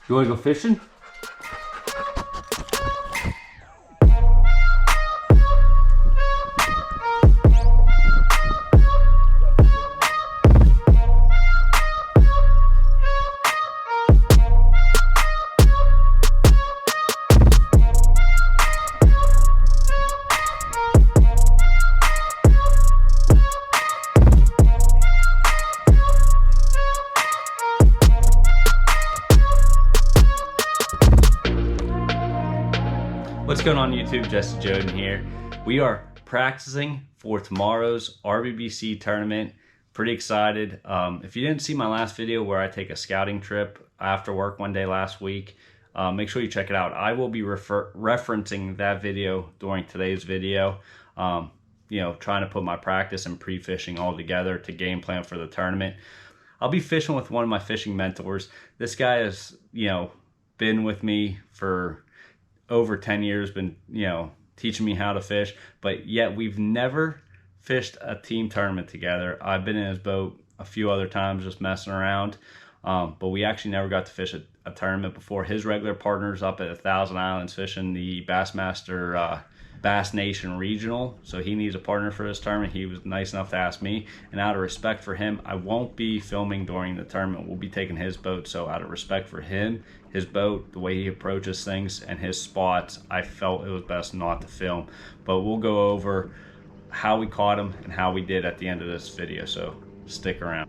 You want to go fishing? What's going on YouTube? Jesse Joden here. We are practicing for tomorrow's RBBC tournament. Pretty excited. If you didn't see my last video where I take a scouting trip after work one day last week, make sure you check it out. I will be referencing that video during today's video. You know, trying to put my practice and pre-fishing all together to game plan for the tournament. I'll be fishing with one of my fishing mentors. This guy has, you know, been with me for over 10 years, been, you know, teaching me how to fish, but yet we've never fished a team tournament together. I've been in his boat a few other times just messing around, but we actually never got to fish a tournament before. His regular partner's up at 1,000 Islands fishing the Bassmaster Bass Nation Regional, so he needs a partner for this tournament. He was nice enough to ask me, and out of respect for him, I won't be filming during the tournament. We'll be taking his boat, so out of respect for him, his boat, the way he approaches things, and his spots, I felt it was best not to film. But we'll go over how we caught him and how we did at the end of this video, so stick around.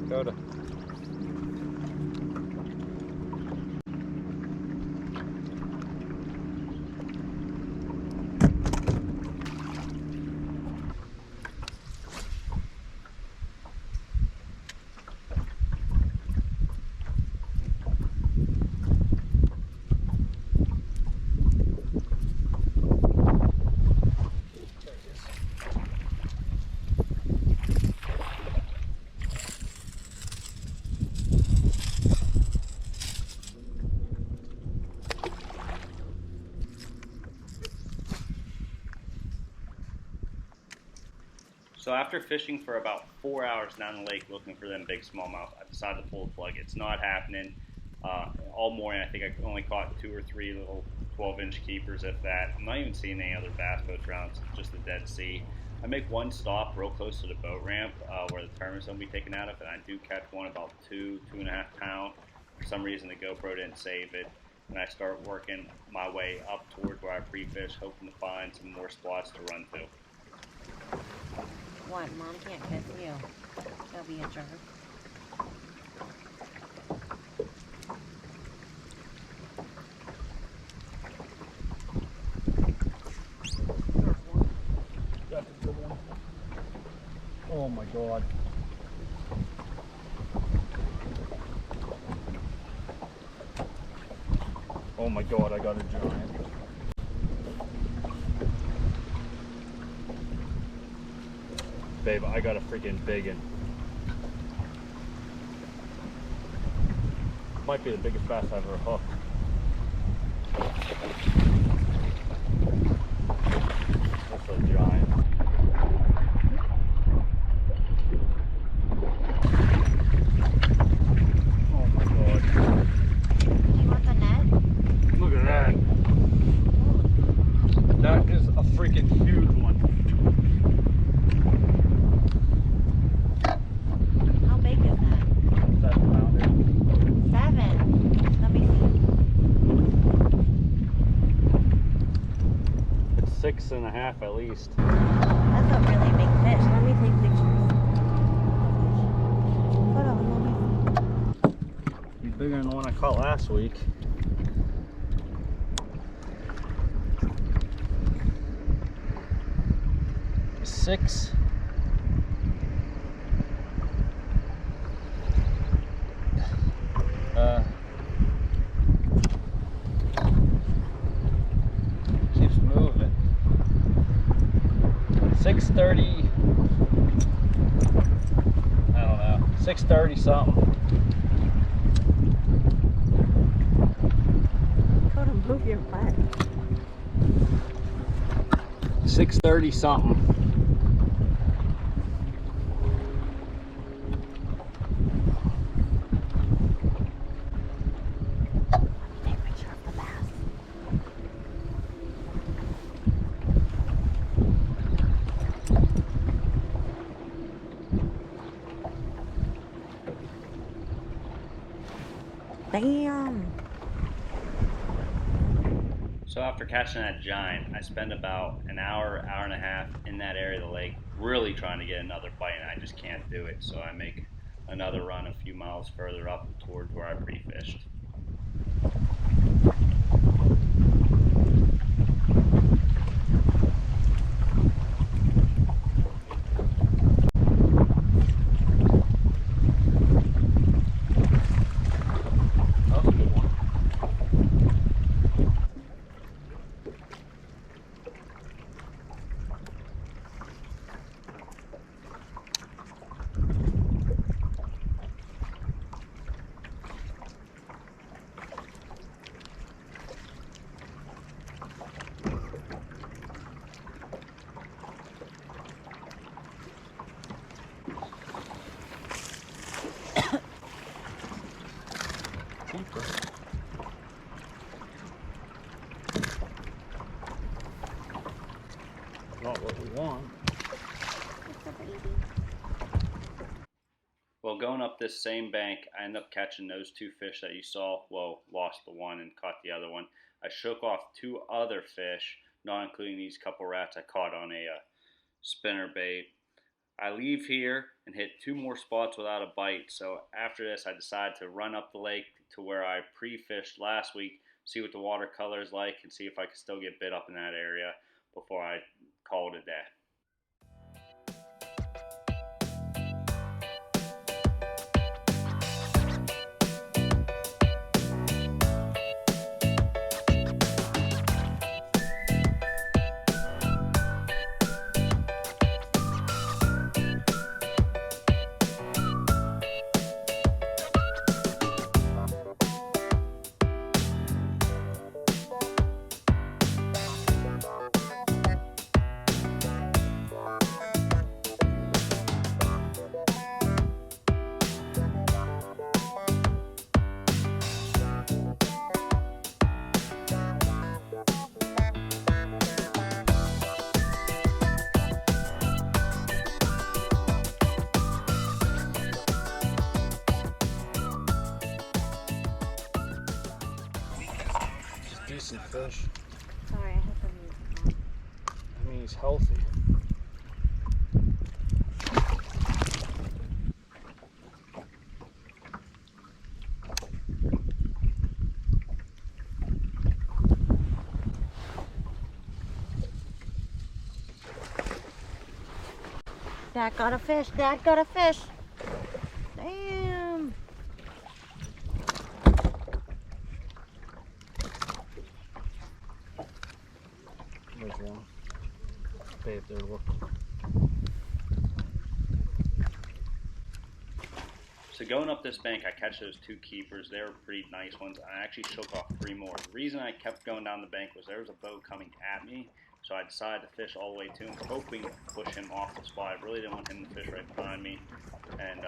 Coda. So after fishing for about 4 hours down the lake looking for them big smallmouth, I decided to pull the plug. It's not happening. All morning I think I only caught 2 or 3 little 12-inch keepers, if that. I'm not even seeing any other bass boats around. It's just the Dead Sea. I make one stop real close to the boat ramp where the tournament's going to be taken out of, and I do catch one about 2.5 pound. For some reason the GoPro didn't save it, and I start working my way up toward where I pre-fish, hoping to find some more spots to run to. What? Mom can't kiss you. She'll be a jerk. That's a good one. Oh my God. Oh my God, I got a giant. Babe, I got a freaking big one. Might be the biggest bass I've ever hooked. That's a giant. Oh my God. You want the net? Look at that. That is a freaking huge one. How big is that? 7 pounder. 7. Let me see. It's 6.5 at least. That's a really big fish. Let me take pictures. Hold on, let me see. He's bigger than the one I caught last week. Six. 6:30. I don't know. 6:30 something. Go to move your butt. 6:30 something. Take a picture of the bass. Damn. So after catching that giant, I spent about an hour, hour and a half in that area of the lake, really trying to get another bite, and I just can't do it. So I make another run a few miles further up towards where I pre-fished. That was a good one. Keeper. Not what we want. It's a baby. Well, going up this same bank, I ended up catching those two fish that you saw. Well, lost the one and caught the other one. I shook off two other fish, not including these couple rats I caught on a spinner bait. I leave here and hit two more spots without a bite. So after this, I decided to run up the lake to where I pre-fished last week, see what the watercolor is like, and see if I can still get bit up in that area before I call it a day. Decent fish. Sorry, I have some music on. I mean, he's healthy. Dad got a fish. Dad got a fish. Damn. There's one. Stay up there looking. So going up this bank, I catch those two keepers. They were pretty nice ones. I actually shook off three more. The reason I kept going down the bank was there was a boat coming at me. So I decided to fish all the way to him, hoping to push him off the spot. I really didn't want him to fish right behind me. And,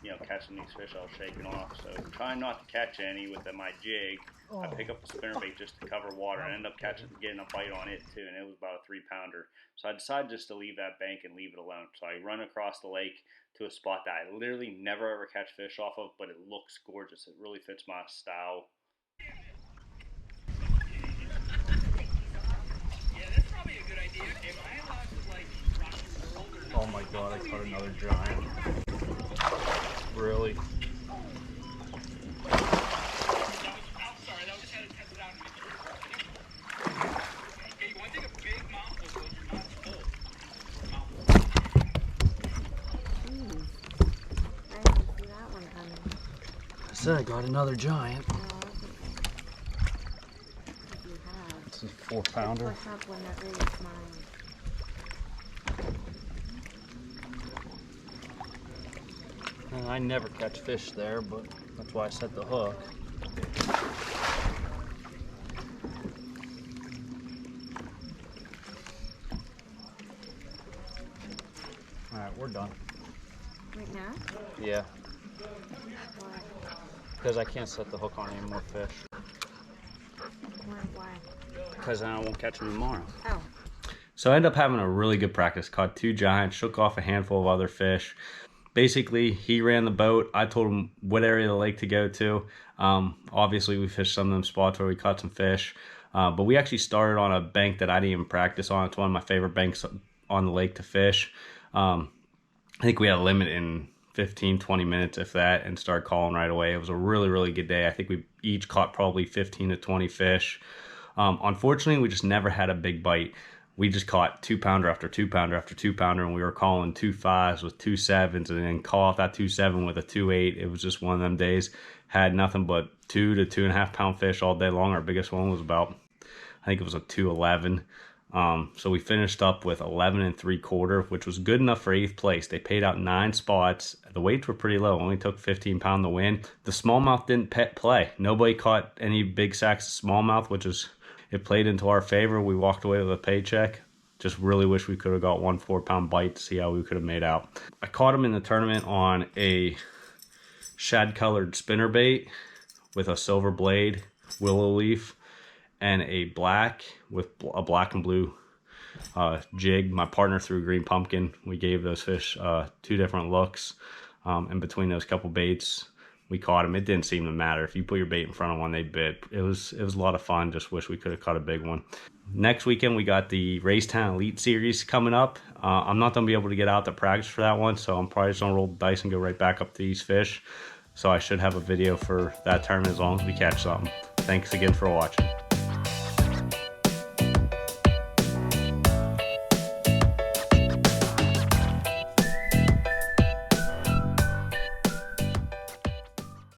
you know, catching these fish I was shaking off. So trying not to catch any with my jig, I pick up the spinnerbait just to cover water and end up getting a bite on it too. And it was about a 3-pounder. So I decided just to leave that bank and leave it alone. So I run across the lake to a spot that I literally never ever catch fish off of, but it looks gorgeous. It really fits my style. Oh my god, I caught another giant. Really? I said I got another giant. This is 4-pounder. Push up when that really is mine. And I never catch fish there, but that's why I set the hook. All right, we're done. Right now? Yeah, Why? because I can't set the hook on any more fish. Why? Because then I won't catch them tomorrow. Oh. So I ended up having a really good practice. Caught 2 giants, shook off a handful of other fish. Basically, he ran the boat. I told him what area of the lake to go to. Obviously, we fished some of them spots where we caught some fish. But we actually started on a bank that I didn't even practice on. It's one of my favorite banks on the lake to fish. I think we had a limit in 15, 20 minutes, if that, and started calling right away. It was a really, really good day. I think we each caught probably 15 to 20 fish. Unfortunately, we just never had a big bite. We just caught 2-pounder after 2-pounder after 2-pounder, and we were calling 2 5s with 2 7s, and then call off that 2 7 with a 2 8. It was just one of them days. Had nothing but 2 to 2.5 pound fish all day long. Our biggest one was about, I think it was a 211. So we finished up with 11 3/4, which was good enough for 8th place. They paid out 9 spots. The weights were pretty low. Only took 15 pound to win. The smallmouth didn't play. Nobody caught any big sacks of smallmouth, which is, it played into our favor. We walked away with a paycheck. Just really wish we could have got 1 4-pound bite to see how we could have made out. I caught him in the tournament on a shad colored spinnerbait with a silver blade, willow leaf, and a black with a black and blue jig. My partner threw green pumpkin. We gave those fish 2 different looks. In between those couple baits, we caught them. It didn't seem to matter. If you put your bait in front of one, they bit. It was a lot of fun. Just wish we could have caught a big one. Next weekend, we got the Raystown Elite Series coming up. I'm not going to be able to get out to practice for that one, so I'm probably just going to roll the dice and go right back up to these fish. So I should have a video for that tournament as long as we catch something. Thanks again for watching.